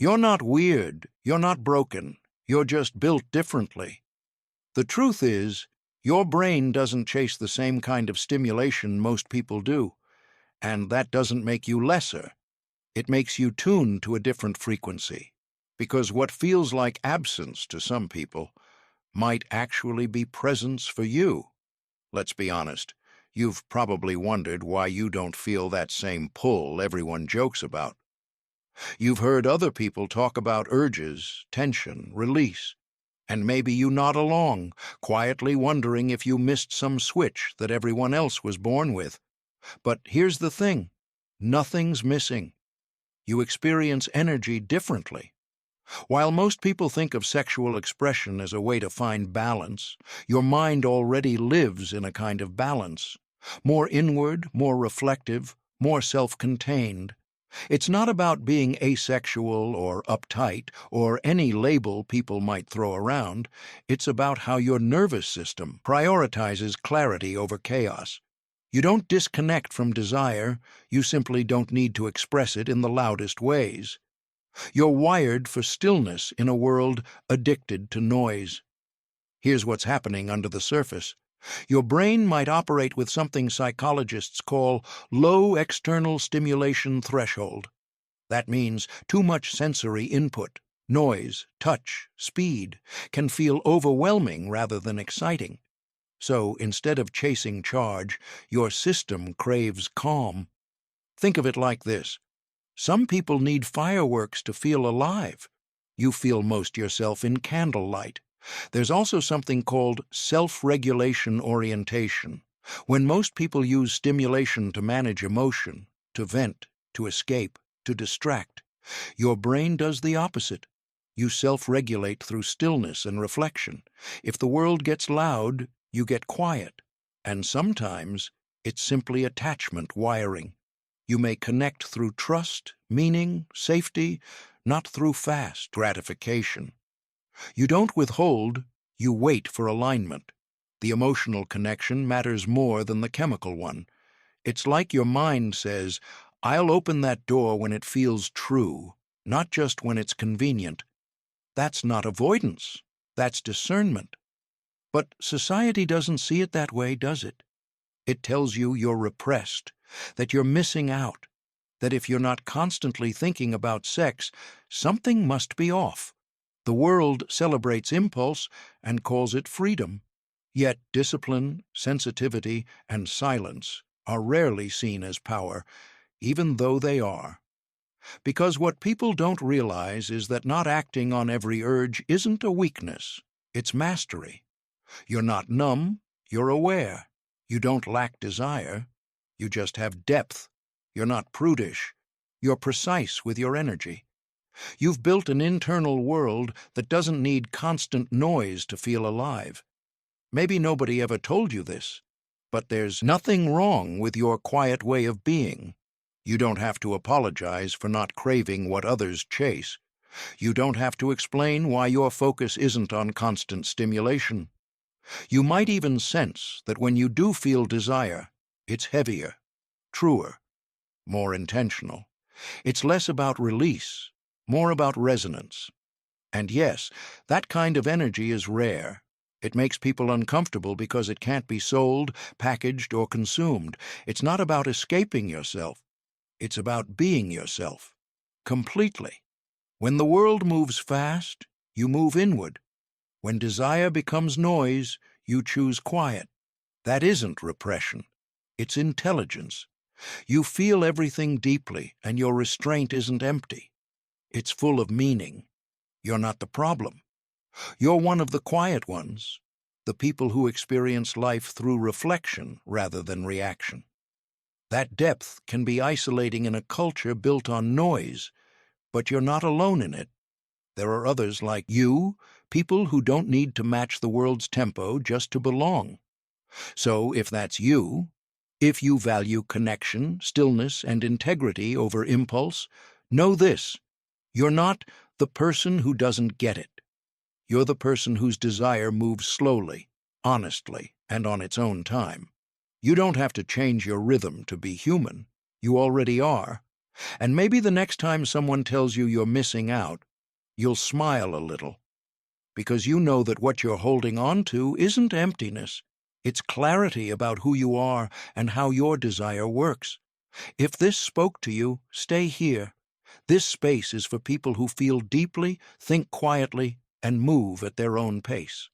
You're not weird, you're not broken, you're just built differently. The truth is, your brain doesn't chase the same kind of stimulation most people do, and that doesn't make you lesser. It makes you tune to a different frequency, because what feels like absence to some people might actually be presence for you. Let's be honest, you've probably wondered why you don't feel that same pull everyone jokes about. You've heard other people talk about urges, tension, release, and maybe you nod along, quietly wondering if you missed some switch that everyone else was born with. But here's the thing, nothing's missing. You experience energy differently. While most people think of sexual expression as a way to find balance, your mind already lives in a kind of balance. More inward, more reflective, more self-contained. It's not about being asexual or uptight or any label people might throw around. It's about how your nervous system prioritizes clarity over chaos. You don't disconnect from desire, you simply don't need to express it in the loudest ways. You're wired for stillness in a world addicted to noise. Here's what's happening under the surface. Your brain might operate with something psychologists call low external stimulation threshold. That means too much sensory input, noise, touch, speed, can feel overwhelming rather than exciting. So instead of chasing charge, your system craves calm. Think of it like this. Some people need fireworks to feel alive. You feel most yourself in candlelight. There's also something called self-regulation orientation. When most people use stimulation to manage emotion, to vent, to escape, to distract, your brain does the opposite. You self-regulate through stillness and reflection. If the world gets loud, you get quiet. And sometimes it's simply attachment wiring. You may connect through trust, meaning, safety, not through fast gratification. You don't withhold, you wait for alignment. The emotional connection matters more than the chemical one. It's like your mind says, I'll open that door when it feels true, not just when it's convenient. That's not avoidance, that's discernment. But society doesn't see it that way, does it? It tells you you're repressed, that you're missing out, that if you're not constantly thinking about sex, something must be off. The world celebrates impulse and calls it freedom. Yet discipline, sensitivity, and silence are rarely seen as power, even though they are. Because what people don't realize is that not acting on every urge isn't a weakness, it's mastery. You're not numb, you're aware. You don't lack desire, you just have depth. You're not prudish, you're precise with your energy. You've built an internal world that doesn't need constant noise to feel alive. Maybe nobody ever told you this, but there's nothing wrong with your quiet way of being. You don't have to apologize for not craving what others chase. You don't have to explain why your focus isn't on constant stimulation. You might even sense that when you do feel desire, it's heavier, truer, more intentional. It's less about release, more about resonance. And yes, that kind of energy is rare. It makes people uncomfortable because it can't be sold, packaged, or consumed. It's not about escaping yourself. It's about being yourself, completely. When the world moves fast, you move inward. When desire becomes noise, you choose quiet. That isn't repression. It's intelligence. You feel everything deeply, and your restraint isn't empty. It's full of meaning. You're not the problem. You're one of the quiet ones, the people who experience life through reflection rather than reaction. That depth can be isolating in a culture built on noise, but you're not alone in it. There are others like you, people who don't need to match the world's tempo just to belong. So if that's you, if you value connection, stillness, and integrity over impulse, know this. You're not the person who doesn't get it. You're the person whose desire moves slowly, honestly, and on its own time. You don't have to change your rhythm to be human. You already are. And maybe the next time someone tells you you're missing out, you'll smile a little, because you know that what you're holding on to isn't emptiness. It's clarity about who you are and how your desire works. If this spoke to you, stay here. This space is for people who feel deeply, think quietly, and move at their own pace.